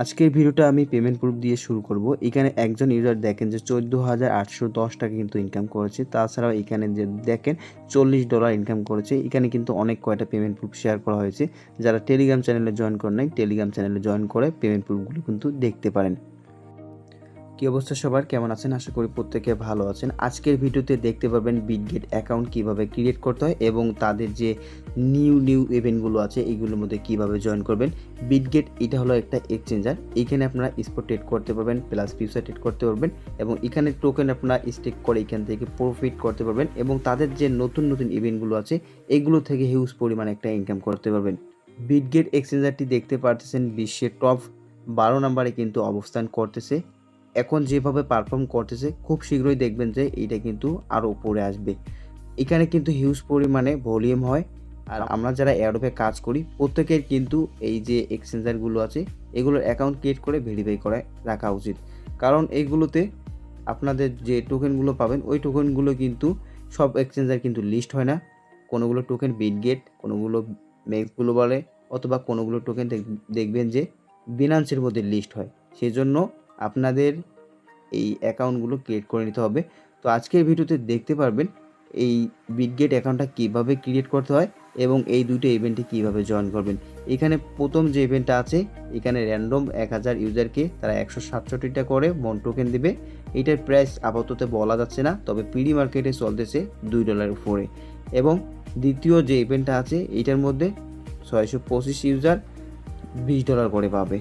আজকের ভিডিওটা আমি পেমেন্ট প্রুফ দিয়ে শুরু করব। এখানে একজন ইউজার দেখেন যে 14,810 টাকা কিন্তু ইনকাম করেছে। তাছাড়াও এখানে যে দেখেন $40 ইনকাম করেছে। এখানে কিন্তু অনেক কয়টা পেমেন্ট প্রুফ শেয়ার করা হয়েছে। যারা টেলিগ্রাম চ্যানেলে জয়েন করেন নাই, টেলিগ্রাম চ্যানেলে জয়েন করে পেমেন্ট প্রুফগুলো কিন্তু দেখতে পারেন। কি অবস্থা সবার, কেমন আছেন? আশা করি প্রত্যেকে ভালো আছেন। আজকের ভিডিওতে দেখতে পারবেন বিটগেট অ্যাকাউন্ট কিভাবে ক্রিয়েট করতে হয় এবং তাদের যে নিউ ইভেন্টগুলো আছে এইগুলোর মধ্যে কিভাবে জয়েন করবেন। বিটগেট এটা হলো একটা এক্সচেঞ্জার। এইখানে আপনারা স্পট ট্রেড করতে পারবেন, প্লাস ফিউচার ট্রেড করতে পারবেন এবং এখানে টোকেন আপনারা স্টেক করে এখান থেকে প্রফিট করতে পারবেন এবং তাদের যে নতুন ইভেন্টগুলো আছে এগুলো থেকে হিউজ পরিমাণে একটা ইনকাম করতে পারবেন। বিটগেট এক্সচেঞ্জারটি দেখতে পারতেছেন বিশ্বের টপ 12 নম্বরে কিন্তু অবস্থান করতেছে। এখন যেভাবে পারফর্ম করতেছে খুব শীঘ্রই দেখবেন যে এইটা কিন্তু আরও উপরে আসবে। এখানে কিন্তু হিউজ পরিমাণে ভলিউম হয় আর আমরা যারা এয়ারড্রপে কাজ করি প্রত্যেকের কিন্তু এই যে এক্সচেঞ্জারগুলো আছে এগুলোর অ্যাকাউন্ট ক্রিয়েট করে ভেরিফাই করে রাখা উচিত। কারণ এইগুলোতে আপনাদের যে টোকেনগুলো পাবেন ওই টোকেনগুলো কিন্তু সব এক্সচেঞ্জার কিন্তু লিস্ট হয় না। কোনোগুলো টোকেন বিটগেট, কোনোগুলো মেক্স গ্লোবালে অথবা কোনোগুলো টোকেন দেখবেন যে বিনান্সের মধ্যে লিস্ট হয়। সেজন্য আপনাদের এই অ্যাকাউন্টগুলো ক্রিয়েট করে নিতে হবে। তো আজকের ভিডিওতে দেখতে পারবেন এই বিটগেট অ্যাকাউন্টটা কীভাবে ক্রিয়েট করতে হয় এবং এই দুটো ইভেন্টে কীভাবে জয়েন করবেন। এখানে প্রথম যে ইভেন্টটা আছে এখানে র্যান্ডম 1000 ইউজারকে তারা 167টা করে বন্ড টোকেন দেবে। এটার প্রাইস আপাতত বলা যাচ্ছে না, তবে পিডি মার্কেটে চলতেছে $2 উপরে। এবং দ্বিতীয় যে ইভেন্টটা আছে এটার মধ্যে 625 ইউজার $20 করে পাবে।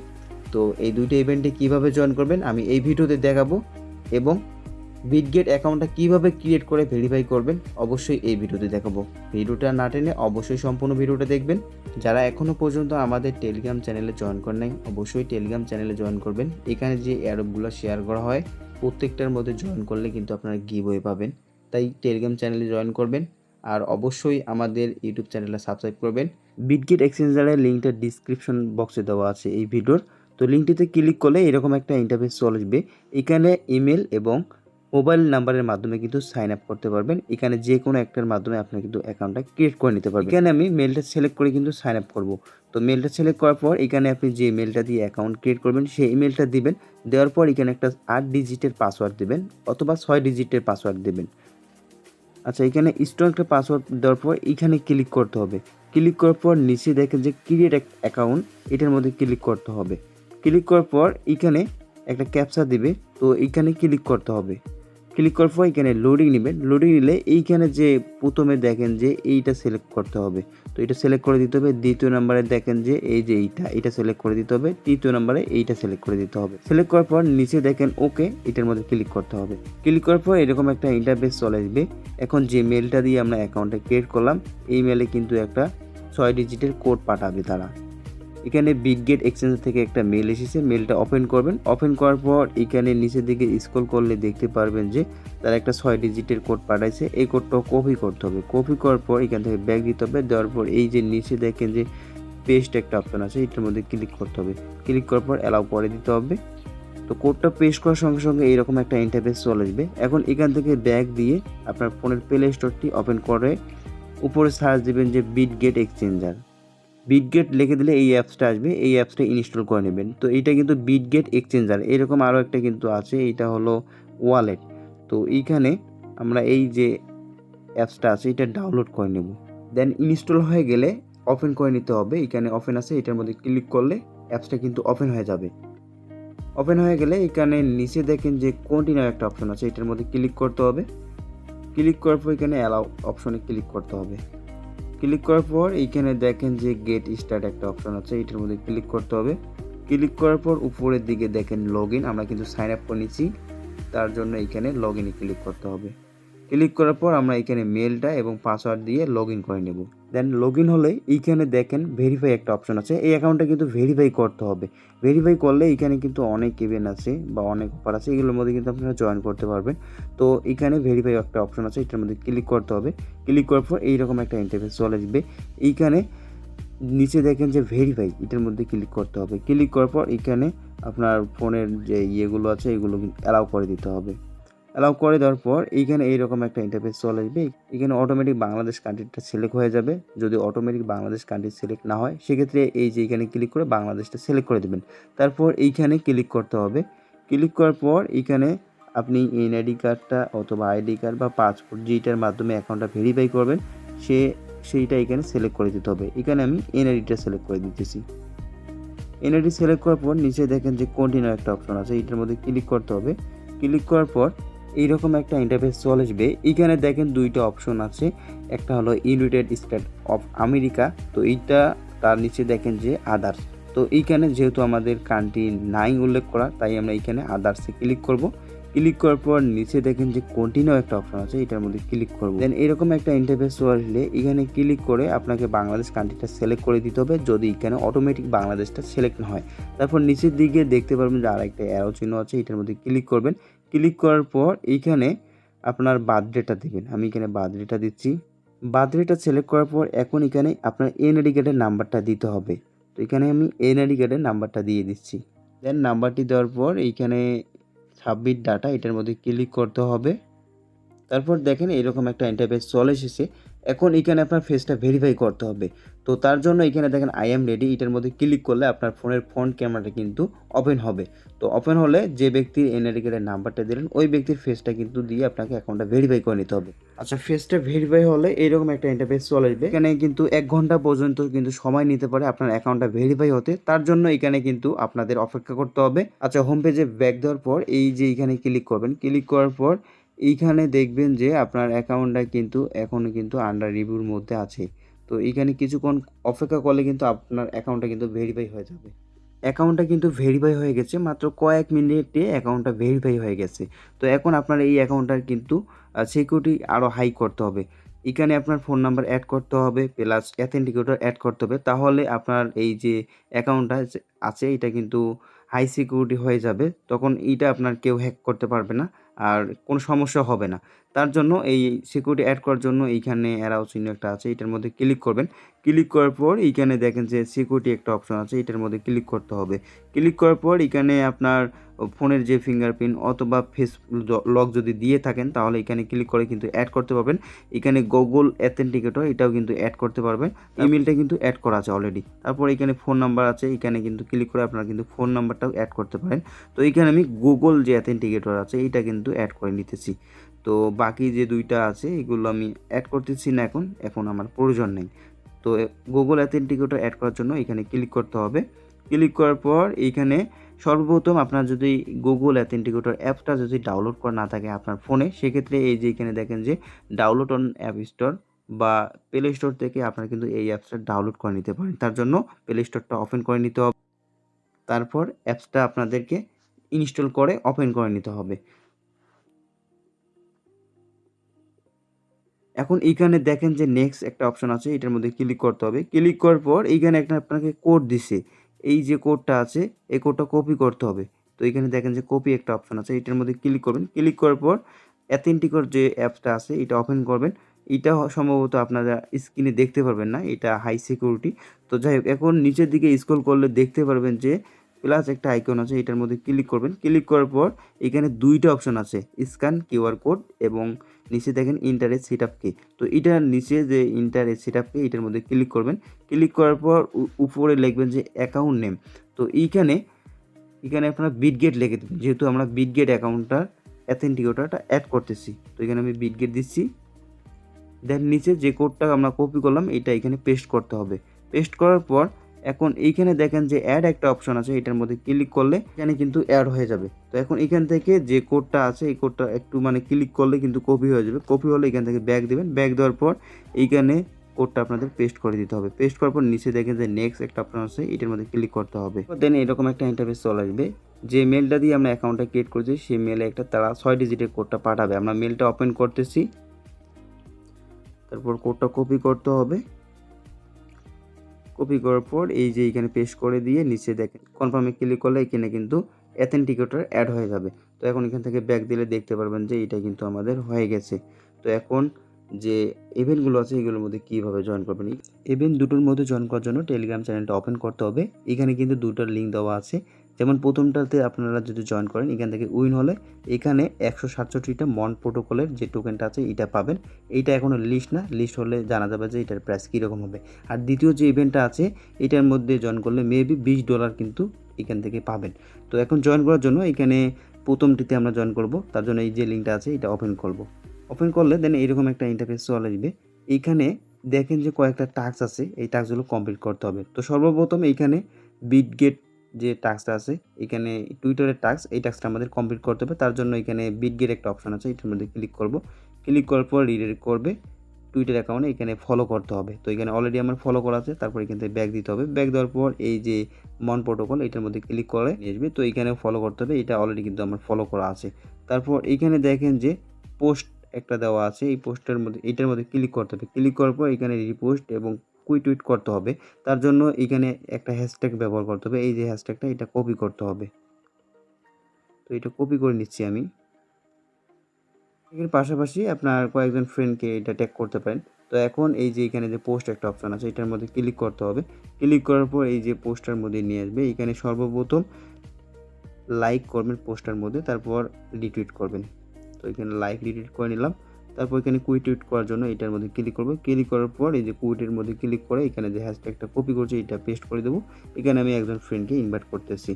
তো এই দুইটা ইভেন্টে কিভাবে জয়েন করবেন আমি এই ভিডিওতে দেখাবো এবং বিটগেট অ্যাকাউন্টটা কিভাবে ক্রিয়েট করে ভেরিফাই করবেন অবশ্যই এই ভিডিওতে দেখাবো। ভিডিওটা না টেনে অবশ্যই সম্পূর্ণ ভিডিওটা দেখবেন। যারা এখনও পর্যন্ত আমাদের টেলিগ্রাম চ্যানেলে জয়েন করেন নাই অবশ্যই টেলিগ্রাম চ্যানেলে জয়েন করবেন। এখানে যে অ্যাডগুলো শেয়ার করা হয় প্রত্যেকটার মধ্যে জয়েন করলে কিন্তু আপনারা গিভওয়ে পাবেন। তাই টেলিগ্রাম চ্যানেলে জয়েন করবেন আর অবশ্যই আমাদের ইউটিউব চ্যানেলে সাবস্ক্রাইব করবেন। বিটগেট এক্সচেঞ্জারের লিঙ্কটা ডিসক্রিপশন বক্সে দেওয়া আছে এই ভিডিওর। তো লিঙ্কটিতে ক্লিক করলে এরকম একটা ইন্টারফেস চলে আসবে। এখানে ইমেল এবং মোবাইল নাম্বারের মাধ্যমে কিন্তু সাইন আপ করতে পারবেন। এখানে যে কোনো একটার মাধ্যমে আপনি কিন্তু অ্যাকাউন্টটা ক্রিয়েট করে নিতে পারবেন। এখানে আমি মেলটা সিলেক্ট করে কিন্তু সাইন আপ করব। তো মেলটা সিলেক্ট করার পর এখানে আপনি যে মেলটা দিয়ে অ্যাকাউন্ট ক্রিয়েট করবেন সেই ইমেলটা দিবেন। দেওয়ার পর এখানে একটা 8 ডিজিটের পাসওয়ার্ড দেবেন অথবা 6 ডিজিটের পাসওয়ার্ড দেবেন। আচ্ছা, এখানে স্ট্রং একটা পাসওয়ার্ড দেওয়ার পর এখানে ক্লিক করতে হবে। ক্লিক করার পর নিচে দেখেন যে ক্রিয়েট অ্যাকাউন্ট, এটার মধ্যে ক্লিক করতে হবে। ক্লিক করার পর এখানে একটা ক্যাপচা দিবে, তো এইখানে ক্লিক করতে হবে। ক্লিক করার পর এখানে লোডিং নেবেন। লোডিং নিলে এইখানে যে প্রথমে দেখেন যে এইটা সিলেক্ট করতে হবে, তো এটা সিলেক্ট করে দিতে হবে। দ্বিতীয় নাম্বারে দেখেন যে এই যে এইটা সিলেক্ট করে দিতে হবে। তৃতীয় নাম্বারে এইটা সিলেক্ট করে দিতে হবে। সিলেক্ট করার পর নিচে দেখেন ওকে, এটার মধ্যে ক্লিক করতে হবে। ক্লিক করার পর এরকম একটা ইন্টারফেস চলে আসবে। এখন যে মেলটা দিয়ে আমরা অ্যাকাউন্টে ক্রিয়েট করলাম এই মেলে কিন্তু একটা 6 ডিজিটের কোড পাঠাবে তারা। এখানে বিটগেট এক্সচেঞ্জ থেকে একটা মেল এসেছে, মেলটা ওপেন করবেন। ওপেন করার পর এখানে নিচের দিকে স্ক্রল করলে দেখতে পারবেন যে তারা একটা 6 ডিজিটের কোড পাঠাইছে। এই কোডটা কপি করতে হবে। কপি করার পর এখান থেকে ব্যাক দিতে হবে। দেওয়ার পর এই যে নিচে দেখেন যে পেস্ট একটা অপশন আছে, এটার মধ্যে ক্লিক করতে হবে। ক্লিক করার পর অ্যালাউ করে দিতে হবে। তো কোডটা পেস্ট করার সঙ্গে সঙ্গে এইরকম একটা ইন্টারফেস চলে আসবে। এখন এখান থেকে ব্যাক দিয়ে আপনার ফোনের প্লে স্টোরটি ওপেন করে উপরে সার্চ দেবেন যে বিটগেট এক্সচেঞ্জার। বিটগেট লিখে দিলে এই অ্যাপসটা আসবে, এই অ্যাপসটা ইনস্টল করে নেবেন। তো এইটা কিন্তু বিটগেট এক্সচেঞ্জার। এরকম আরও একটা কিন্তু আছে, এটা হলো ওয়ালেট। তো এইখানে আমরা এই যে অ্যাপসটা আছে এটা ডাউনলোড করে নেব। দেন ইনস্টল হয়ে গেলে ওপেন করে নিতে হবে। এখানে ওপেন আছে, এটার মধ্যে ক্লিক করলে অ্যাপসটা কিন্তু ওপেন হয়ে যাবে। ওপেন হয়ে গেলে এখানে নিচে দেখেন যে কন্টিনিউ একটা অপশন আছে, এটার মধ্যে ক্লিক করতে হবে। ক্লিক করার পর এখানে অ্যালাউ অপশনে ক্লিক করতে হবে। ক্লিক করার পর এইখানে দেখেন যে গেট স্টার্ট একটা অপশন আছে, এটার মধ্যে ক্লিক করতে হবে। ক্লিক করার পর উপরের দিকে দেখেন লগ ইন, আমরা কিন্তু সাইন আপ করে নিচ্ছি তার জন্য এইখানে লগ ইনে ক্লিক করতে হবে। ক্লিক করার পর আমরা এখানে মেলটা এবং পাসওয়ার্ড দিয়ে লগ ইন করে নেব। দেন লগ ইন হলে এইখানে দেখেন ভেরিফাই একটা অপশন আছে, এই অ্যাকাউন্টটা কিন্তু ভেরিফাই করতে হবে। ভেরিফাই করলে এখানে কিন্তু অনেক ইভেন্ট আছে বা অনেক অফার আছে, এগুলোর মধ্যে কিন্তু আপনারা জয়েন করতে পারবেন। তো এখানে ভেরিফাই একটা অপশন আছে, এটার মধ্যে ক্লিক করতে হবে। ক্লিক করার পর এইরকম একটা ইন্টারফেস চলে আসবে। এইখানে নিচে দেখেন যে ভেরিফাই, এটার মধ্যে ক্লিক করতে হবে। ক্লিক করার পর এখানে আপনার ফোনের যে ইয়েগুলো আছে এগুলো অ্যালাউ করে দিতে হবে। অ্যালাউ করে দেওয়ার পর এইখানে এইরকম একটা ইন্টারফেস চলে আসবে। এখানে অটোমেটিক বাংলাদেশ কান্ট্রিটা সিলেক্ট হয়ে যাবে। যদি অটোমেটিক বাংলাদেশ কান্ট্রি সিলেক্ট না হয় সেক্ষেত্রে এই যে এখানে ক্লিক করে বাংলাদেশটা সিলেক্ট করে দেবেন। তারপর এইখানে ক্লিক করতে হবে। ক্লিক করার পর এইখানে আপনি এনআইডি কার্ডটা অথবা আইডি কার্ড বা পাসপোর্ট যেটার মাধ্যমে অ্যাকাউন্টটা ভেরিফাই করবেন সেইটা এখানে সিলেক্ট করে দিতে হবে। এখানে আমি এনআইডিটা সিলেক্ট করে দিতেছি। এনআইডি সিলেক্ট করার পর নিচে দেখেন যে কন্টিনিউ একটা অপশন আছে, এটার মধ্যে ক্লিক করতে হবে। ক্লিক করার পর এইরকম একটা ইন্টারফেস চলে আসবে। এখানে দেখেন দুইটা অপশন আছে, একটা হলো ইউনাইটেড স্টেট অফ আমেরিকা, তো এইটা তার নিচে দেখেন যে আদার্স। তো এইখানে যেহেতু আমাদের কান্ট্রি নাই উল্লেখ করা, তাই আমরা এইখানে আদার্সে ক্লিক করব। ক্লিক করার পর নিচে দেখেন যে কন্টিনিউ একটা অপশন আছে, এটার মধ্যে ক্লিক করব। দেন এরকম একটা ইন্টারফেস চলে আসলে এখানে ক্লিক করে আপনাকে বাংলাদেশ কান্ট্রিটা সিলেক্ট করে দিতে হবে, যদি এখানে অটোমেটিক বাংলাদেশটা সিলেক্ট না হয়। তারপর নিচের দিকে দেখতে পারবেন যে আরেকটা অ্যারো চিহ্ন আছে, এটার মধ্যে ক্লিক করবেন। ক্লিক করার পর এইখানে আপনার বার্থডেটা দেবেন। আমি এখানে বার্থডেটা দিচ্ছি। বার্থডেটা সিলেক্ট করার পর এখন এখানে আপনার এনআইডি কার্ডের নাম্বারটা দিতে হবে। তো এখানে আমি এনআইডি কার্ডের নাম্বারটা দিয়ে দিচ্ছি। দেন নাম্বারটি দেওয়ার পর এইখানে সাবমিট ডাটা, এটার মধ্যে ক্লিক করতে হবে। তারপর দেখেন এরকম একটা ইন্টারফেস চলে এসেছে। এখন এখানে আপনার ফেসটা ভেরিফাই করতে হবে। তো তার জন্য এখানে দেখেন আই এম রেডি, এটার মধ্যে ক্লিক করলে আপনার ফোনের ফ্রন্ট ক্যামেরাটা কিন্তু ওপেন হবে। তো ওপেন হলে যে ব্যক্তির এনআইডি কার্ডের নাম্বারটা দিলেন ওই ব্যক্তির ফেসটা কিন্তু দিয়ে আপনাকে অ্যাকাউন্টটা ভেরিফাই করে নিতে হবে। আচ্ছা, ফেসটা ভেরিফাই হলে এরকম একটা ইন্টারফেস চলে আসবে। এখানে কিন্তু 1 ঘন্টা পর্যন্ত কিন্তু সময় নিতে পারে আপনার অ্যাকাউন্টটা ভেরিফাই হতে। তার জন্য এখানে কিন্তু আপনাদের অপেক্ষা করতে হবে। আচ্ছা, হোম পেজে ব্যাক দেওয়ার পর এই যে এখানে ক্লিক করবেন। ক্লিক করার পর এইখানে দেখবেন যে আপনার অ্যাকাউন্টটা কিন্তু এখনও কিন্তু আন্ডার রিভিউর মধ্যে আছে। তো এইখানে কিছুক্ষণ অপেক্ষা করলে কিন্তু আপনার অ্যাকাউন্টটা কিন্তু ভেরিফাই হয়ে যাবে। অ্যাকাউন্টটা কিন্তু ভেরিফাই হয়ে গেছে, মাত্র কয়েক মিনিটে অ্যাকাউন্টটা ভেরিফাই হয়ে গেছে। তো এখন আপনার এই অ্যাকাউন্টটার কিন্তু সিকিউরিটি আরও হাই করতে হবে। এখানে আপনার ফোন নাম্বার অ্যাড করতে হবে, প্লাস অথেন্টিকেটর অ্যাড করতে হবে। তাহলে আপনার এই যে অ্যাকাউন্টটা আছে এটা কিন্তু হাই সিকিউরিটি হয়ে যাবে। তখন এইটা আপনার কেউ হ্যাক করতে পারবে না, আর কোনো সমস্যা হবে না। তার জন্য এই সিকিউরিটি অ্যাড করার জন্য এইখানে অ্যারাও চিহ্ন একটা আছে, এটার মধ্যে ক্লিক করবেন। ক্লিক করার পর এইখানে দেখেন যে সিকিউরিটি একটা অপশন আছে, এটার মধ্যে ক্লিক করতে হবে। ক্লিক করার পর এখানে আপনার ফোনের যে ফিঙ্গারপ্রিন্ট অথবা ফেস লক যদি দিয়ে থাকেন তাহলে এখানে ক্লিক করে কিন্তু অ্যাড করতে পারবেন। এখানে গুগল অথেন্টিকেটর এটাও কিন্তু অ্যাড করতে পারবেন। ইমেলটা কিন্তু অ্যাড করা আছে অলরেডি। তারপর এখানে ফোন নাম্বার আছে, এখানে কিন্তু ক্লিক করে আপনারা কিন্তু ফোন নাম্বারটাও অ্যাড করতে পারেন। তো এখানে আমি গুগল যে অথেন্টিকেটর আছে এইটা কিন্তু অ্যাড করে নিতেছি। তো বাকি যে দুইটা আছে এগুলো আমি অ্যাড করতেছি না, এখন আমার প্রয়োজন নেই। তো গুগল অথেন্টিকেটর অ্যাড করার জন্য এখানে ক্লিক করতে হবে। ক্লিক করার পর এইখানে সর্বপ্রথম আপনার যদি গুগল অথেন্টিকেটর অ্যাপটা যদি ডাউনলোড করা না থাকে আপনার ফোনে, সেক্ষেত্রে এই যে এখানে দেখেন যে ডাউনলোড অন অ্যাপ স্টোর বা প্লে স্টোর থেকে আপনারা কিন্তু এই অ্যাপসটা ডাউনলোড করে নিতে পারেন। তার জন্য প্লে স্টোরটা ওপেন করে নিতে হবে। তারপর অ্যাপসটা আপনাদেরকে ইনস্টল করে ওপেন করে নিতে হবে। এখন এইখানে দেখেন যে নেক্সট একটা অপশন আছে, এটার মধ্যে ক্লিক করতে হবে। ক্লিক করার পর এইখানে একটা আপনাকে কোড দিছে। এই যে কোডটা আছে এই কোডটা কপি করতে হবে। তো এখানে দেখেন যে কপি একটা অপশন আছে, এটার মধ্যে ক্লিক করবেন। ক্লিক করার পর অথেন্টিকেটর যে অ্যাপসটা আছে এটা ওপেন করবেন। এটা সম্ভবত আপনারা স্ক্রিনে দেখতে পারবেন না, এটা হাই সিকিউরিটি। তো যাই হোক, এখন নিচের দিকে স্ক্রল করলে দেখতে পারবেন যে প্লাস একটা আইকন আছে, এটার মধ্যে ক্লিক করবেন। ক্লিক করার পর এখানে দুইটা অপশন আছে, স্ক্যান কিউআর কোড এবং নিচে দেখেন ইন্টারেস্ট সেটআপ কি। তো এটার নিচে যে ইন্টারেস্ট সেটআপ কি এটার মধ্যে ক্লিক করবেন। ক্লিক করার পর উপরে লিখবেন যে অ্যাকাউন্ট নেম। তো এখানে আপনারা বিটগেট লিখে দেবেন, যেহেতু আমরা বিটগেট অ্যাকাউন্টটার অথেন্টিকেটরটা অ্যাড করতেছি। তো এখানে আমি বিটগেট দিচ্ছি। দেন নিচে যে কোডটা আমরা কপি করলাম এটা এখানে পেস্ট করতে হবে। পেস্ট করার পর এখন এইখানে দেখেন যে অ্যাড একটা অপশন আছে, এটার মধ্যে ক্লিক করলে এখানে কিন্তু অ্যাড হয়ে যাবে। তো এখন এখান থেকে যে কোডটা আছে এই কোডটা একটু ক্লিক করলে কিন্তু কপি হয়ে যাবে। কপি হলে এখান থেকে ব্যাক দেবেন। ব্যাক দেওয়ার পর এইখানে কোডটা আপনাদের পেস্ট করে দিতে হবে। পেস্ট করার পর নিচে দেখেন যে নেক্সট একটা অপশন আছে, এটার মধ্যে ক্লিক করতে হবে। দেন এরকম একটা ইন্টারফেস চলে আসবে। যে মেলটা দিয়ে আমরা অ্যাকাউন্টটা ক্রিয়েট করেছি সেই মেলে একটা তারা 6 ডিজিটের কোডটা পাঠাবে। আমরা মেলটা ওপেন করতেছি। তারপর কোডটা কপি করতে হবে। কপি করার পর এই যে এখানে পেস্ট করে দিয়ে নিচে দেখেন কনফার্মে ক্লিক করলে এখানে কিন্তু অথেন্টিকেটর অ্যাড হয়ে যাবে। তো এখন এখান থেকে ব্যাক দিলে দেখতে পারবেন যে এটা কিন্তু আমাদের হয়ে গেছে। তো এখন যে ইভেন্টগুলো আছে এগুলোর মধ্যে কীভাবে জয়েন করবেন, ইভেন্ট দুটোর মধ্যে জয়েন করার জন্য টেলিগ্রাম চ্যানেলটা ওপেন করতে হবে। এখানে কিন্তু দুটোর লিঙ্ক দেওয়া আছে। যেমন প্রথমটাতে আপনারা যদি জয়েন করেন এখান থেকে উইন হলে এখানে 167টা মন প্রোটোকলের যে টোকেনটা আছে এটা পাবেন। এইটা এখনও লিস্ট না, লিস্ট হলে জানা যাবে যে এটার প্রাইস কীরকম হবে। আর দ্বিতীয় যে ইভেন্টটা আছে এটার মধ্যে জয়েন করলে মেবি $20 কিন্তু এখান থেকে পাবেন। তো এখন জয়েন করার জন্য এখানে প্রথমটিতে আমরা জয়েন করব, তার জন্য এই যে লিঙ্কটা আছে এটা ওপেন করব। ওপেন করলে দেন এরকম একটা ইন্টারফেস চলে আসবে। এইখানে দেখেন যে কয়েকটা টাস্ক আছে, এই টাস্কগুলো কমপ্লিট করতে হবে। তো সর্বপ্রথম এইখানে বিটগেট যে টাস্কটা আছে, এখানে টুইটারের টাস্ক, এই টাস্কটা আমাদের কমপ্লিট করতে হবে। তার জন্য এখানে বিটগেট একটা অপশন আছে, এটার মধ্যে ক্লিক করব। ক্লিক করার পর রিডাইরেক্ট করবে টুইটার অ্যাকাউন্টে, এখানে ফলো করতে হবে। তো এখানে অলরেডি আমার ফলো করা আছে, তারপর এখান থেকে ব্যাক দিতে হবে। ব্যাক দেওয়ার পর এই যে মন প্রোটোকল এটার মধ্যে ক্লিক করে নিয়ে আসবে। তো এখানে ফলো করতে হবে, এটা অলরেডি কিন্তু আমার ফলো করা আছে। তারপর এইখানে দেখেন যে পোস্ট একটা দেওয়া আছে, এই পোস্টের মধ্যে এটার মধ্যে ক্লিক করতে হবে। ক্লিক করার পর এখানে রিপোস্ট এবং টুইট করতে হবে। তার জন্য এখানে একটা হ্যাশট্যাগ ব্যবহার করতে হবে, এই যে হ্যাশট্যাগটা এটা কপি করতে হবে। তো এটা কপি করে নিচ্ছি আমি। এর পাশাপাশি আপনার কয়েকজন ফ্রেন্ডকে এটা ট্যাগ করতে পারেন। তো এখন এই যে এখানে যে পোস্ট একটা অপশন আছে এটার মধ্যে ক্লিক করতে হবে। ক্লিক করার পর এই যে পোস্টার মধ্যে নিয়ে আসবে, এখানে সর্বপ্রথম লাইক করবেন পোস্টার মধ্যে, তারপর রিটুইট করবেন। তো এখানে লাইক রিটুইট করে নিলাম। তারপর এখানে টুইট করার জন্য এটার মধ্যে ক্লিক করব। ক্লিক করার পর এই যে কুইটের মধ্যে ক্লিক করে এখানে যে হ্যাশট্যাগটা কপি করছি এটা পেস্ট করে দেবো। এখানে আমি একজন ফ্রেন্ডকে ইনভাইট করতেছি।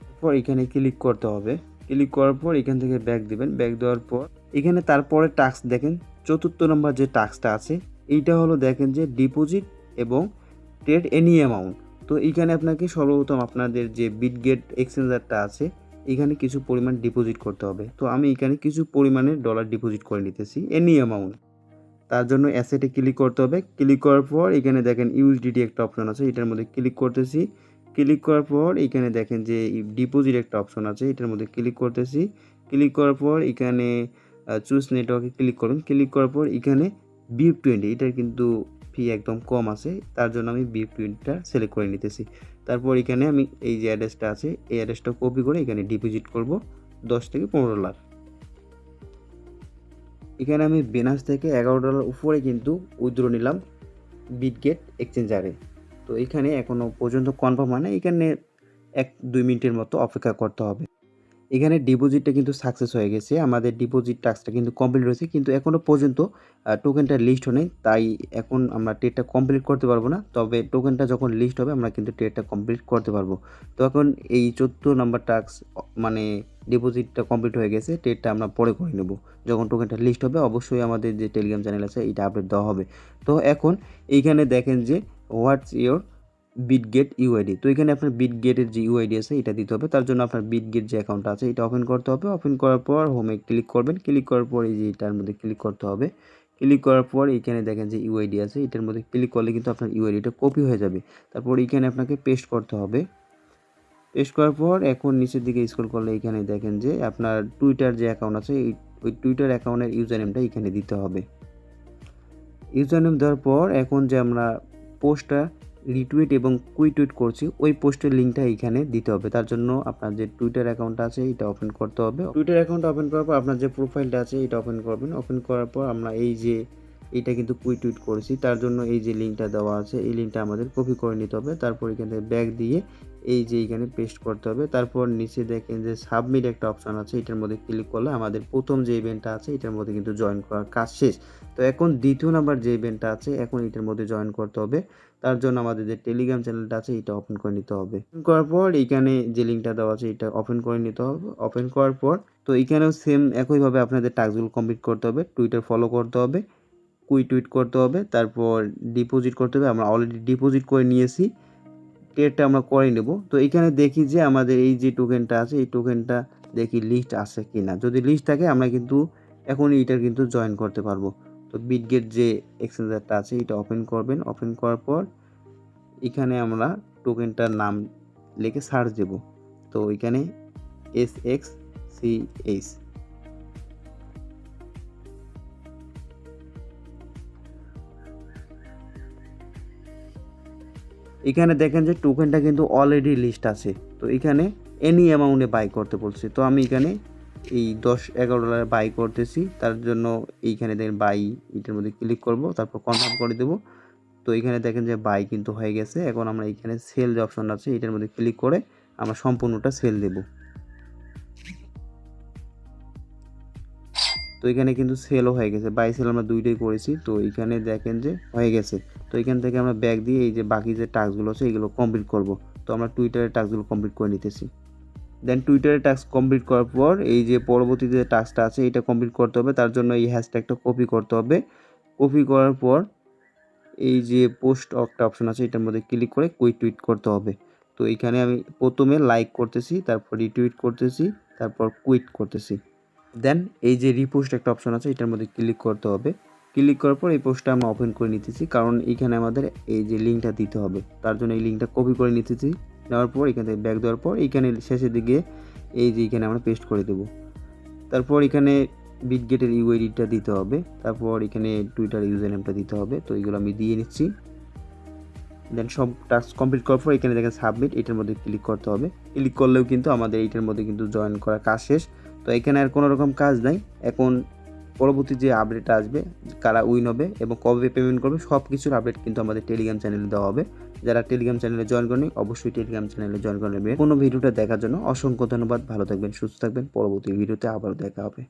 তারপর এখানে ক্লিক করতে হবে। ক্লিক করার পর এখান থেকে ব্যাক দিবেন। ব্যাক দেওয়ার পর এখানে তারপরে টাস্ক দেখেন, চতুর্থ নম্বর যে টাস্কটা আছে এইটা হলো দেখেন যে ডিপোজিট এবং ট্রেড এনি অ্যামাউন্ট। তো এইখানে আপনাকে সর্বপ্রথম আপনাদের যে বিটগেট এক্সচেঞ্জারটা আছে এখানে কিছু পরিমাণ ডিপোজিট করতে হবে। তো আমি এখানে কিছু পরিমাণের ডলার ডিপোজিট করে নিতেছি এনি অ্যামাউন্ট। তার জন্য অ্যাসেটে ক্লিক করতে হবে। ক্লিক করার পর এখানে দেখেন ইউএসডিটি একটা অপশন আছে, এটার মধ্যে ক্লিক করতেছি। ক্লিক করার পর এখানে দেখেন যে ডিপোজিট একটা অপশন আছে, এটার মধ্যে ক্লিক করতেছি। ক্লিক করার পর এখানে চুজ নেটওয়ার্কে ক্লিক করুন। ক্লিক করার পর এখানে BF20 এটার কিন্তু ফি একদম কম আছে, তার জন্য আমি BF20টা সিলেক্ট করে নিতেছি। তারপর এখানে আমি এই যে অ্যাড্রেসটা আছে এই অ্যাড্রেসটা কপি করে এখানে ডিপোজিট করব $10 থেকে $15। এখানে আমি বিনান্স থেকে $11 উপরে কিন্তু উইথড্র নিলাম বিটগেট এক্সচেঞ্জারে। তো এখানে এখনও পর্যন্ত কনফার্ম হয় না, এখানে 1-2 মিনিটের মতো অপেক্ষা করতে হবে। এখানে ডিপোজিটটা কিন্তু সাকসেস হয়ে গেছে, আমাদের ডিপোজিট টাস্কটা কিন্তু কমপ্লিট হয়েছে, কিন্তু এখনও পর্যন্ত টোকেনটা লিস্ট হয় নাই, তাই এখন আমরা ট্রেডটা কমপ্লিট করতে পারবো না। তবে টোকেনটা যখন লিস্ট হবে আমরা কিন্তু ট্রেডটা কমপ্লিট করতে পারবো। তো এখন এই 14 নাম্বার টাস্ক মানে ডিপোজিটটা কমপ্লিট হয়ে গেছে, ট্রেডটা আমরা পরে করে নেব। যখন টোকেনটা লিস্ট হবে অবশ্যই আমাদের যে টেলিগ্রাম চ্যানেল আছে এইটা আপডেট দেওয়া হবে। তো এখন এইখানে দেখেন যে হোয়াটস ইওর বিটগেট ইউআইডি। তো এখানে আপনার বিটগেটের যে ইউআইডি আছে এটা দিতে হবে। তার জন্য আপনার বিটগেট যে অ্যাকাউন্টটা আছে এটা ওপেন করতে হবে। ওপেন করার পর হোমে ক্লিক করবেন। ক্লিক করার পর এই যে এটার মধ্যে ক্লিক করতে হবে। ক্লিক করার পর এখানে দেখেন যে ইউআইডি আছে, এটার মধ্যে ক্লিক করলে কিন্তু আপনার ইউআইডিটা কপি হয়ে যাবে। তারপর এখানে আপনাকে পেস্ট করতে হবে। পেস্ট করার পর এখন নিচের দিকে স্ক্রল করলে এখানে দেখেন যে আপনার টুইটার যে অ্যাকাউন্ট আছে ওই টুইটার অ্যাকাউন্টের ইউজার নেমটা এখানে দিতে হবে। ইউজার নেম দেওয়ার পর এখন যে আমরা পোস্টটা রিটুইট এবং কুইটুইট করছি ওই পোস্টের লিঙ্কটা এইখানে দিতে হবে। তার জন্য আপনার যে টুইটার অ্যাকাউন্টটা আছে এটা ওপেন করতে হবে। টুইটার অ্যাকাউন্ট ওপেন করার পর আপনার যে প্রোফাইলটা আছে এটা ওপেন করবেন। ওপেন করার পর আমরা এই যে এটা কিন্তু কুইটুইট করেছি, তার জন্য এই যে লিঙ্কটা দেওয়া আছে এই লিঙ্কটা আমাদের কপি করে নিতে হবে। তারপর এখান থেকে ব্যাক দিয়ে এই যে এখানে পেস্ট করতে হবে। তারপর নিচে দেখেন যে সাবমিট একটা অপশন আছে, এটার মধ্যে ক্লিক করলে আমাদের প্রথম যে ইভেন্টটা আছে এটার মধ্যে কিন্তু জয়েন করার কাজ শেষ। তো এখন দ্বিতীয় নাম্বার যে ইভেন্টটা আছে এখন এটার মধ্যে জয়েন করতে হবে। তার জন্য আমাদের যে টেলিগ্রাম চ্যানেলটা আছে এটা ওপেন করে নিতে হবে। ওপেন করার পর এইখানে যে লিঙ্কটা দেওয়া আছে এটা ওপেন করে নিতে হবে। ওপেন করার পর তো এইখানেও সেম একইভাবে আপনাদের টাস্কগুলো কমপ্লিট করতে হবে। টুইটার ফলো করতে হবে, টুইট করতে হবে, তারপর ডিপোজিট করতে হবে। আমরা অলরেডি ডিপোজিট করে নিয়েছি, ট্রেডটা আমরা করে নেব। তো এখানে দেখি যে আমাদের এই যে টোকেনটা আছে এই টোকেনটা দেখি লিস্ট আছে কি না। যদি লিস্ট থাকে আমরা কিন্তু এখন এইটার কিন্তু জয়েন করতে পারবো। তো বিটগেট যে এক্সচেঞ্জারটা আছে এটা ওপেন করবেন। ওপেন করার পর এখানে আমরা টোকেনটার নাম লিখে সার্চ দেব। তো এখানে SXCH এখানে দেখেন যে টোকেনটা কিন্তু অলরেডি লিস্ট আছে। তো এখানে এনি অ্যামাউন্টে বাই করতে বলছে, তো আমি এখানে এই $10-11 বাই করতেছি। তার জন্য এইখানে দেখেন বাই এটার মধ্যে ক্লিক করব, তারপর কনফার্ম করে দেব। তো এখানে দেখেন যে বাই কিন্তু হয়ে গেছে। এখন আমরা এখানে সেল যে অপশন আছে এটার মধ্যে ক্লিক করে আমরা সম্পূর্ণটা সেল দেব। তো এখানে কিন্তু সেলও হয়ে গেছে, বাই সেল আমরা দুইটাই করেছি। তো এখানে দেখেন যে হয়ে গেছে। তো এখান থেকে আমরা ব্যাক দিয়ে এই যে বাকি যে টাস্কগুলো আছে এগুলো কমপ্লিট করব। তো আমরা টুইটারের টাস্কগুলো কমপ্লিট করে নিতেছি। দেন টুইটারের টাস্ক কমপ্লিট করার পর এই যে পরবর্তী যে টাস্কটা আছে এটা কমপ্লিট করতে হবে। তার জন্য এই হ্যাশট্যাগটা কপি করতে হবে। কপি করার পর এই যে পোস্ট একটা অপশন আছে এটার মধ্যে ক্লিক করে কুইক টুইট করতে হবে। তো এইখানে আমি প্রথমে লাইক করতেছি, তারপর রিটুইট করতেছি, তারপর কুইট করতেছি। দেন এই যে রিপোস্ট একটা অপশন আছে এটার মধ্যে ক্লিক করতে হবে। ক্লিক করার পর এই পোস্টটা আমরা ওপেন করে নিতেছি, কারণ এইখানে আমাদের এই যে লিঙ্কটা দিতে হবে। তার জন্য এই লিঙ্কটা কপি করে নিতেছি। নেওয়ার পর এখান থেকে ব্যাক দেওয়ার পর এইখানে শেষের দিকে এই যে এখানে আমরা পেস্ট করে দেব। তারপর এখানে বিটগেটের ইউআইডিটা দিতে হবে। তারপর এখানে টুইটার ইউজার নেমটা দিতে হবে। তো এইগুলো আমি দিয়ে নিচ্ছি। দেন সব টাস্ক কমপ্লিট করার পর এখানে দেখেন সাবমিট, এটার মধ্যে ক্লিক করতে হবে। ক্লিক করলেও কিন্তু আমাদের এইটার মধ্যে কিন্তু জয়েন করার কাজ শেষ। তো এখানে আর কোনো রকম কাজ নাই। এখন পরবর্তী যে আপডেট আসবে, কারা উইন হবে এবং কবে পেমেন্ট করবে সব কিছুর আপডেট কিন্তু আমাদের টেলিগ্রাম চ্যানেলে দেওয়া হবে। যারা টেলিগ্রাম চ্যানেলে জয়েন করেনি অবশ্যই টেলিগ্রাম চ্যানেলে জয়েন করে নেবেন। কোনো ভিডিওটা দেখার জন্য অসংখ্য ধন্যবাদ। ভালো থাকবেন, সুস্থ থাকবেন। পরবর্তী ভিডিওতে আবারও দেখা হবে।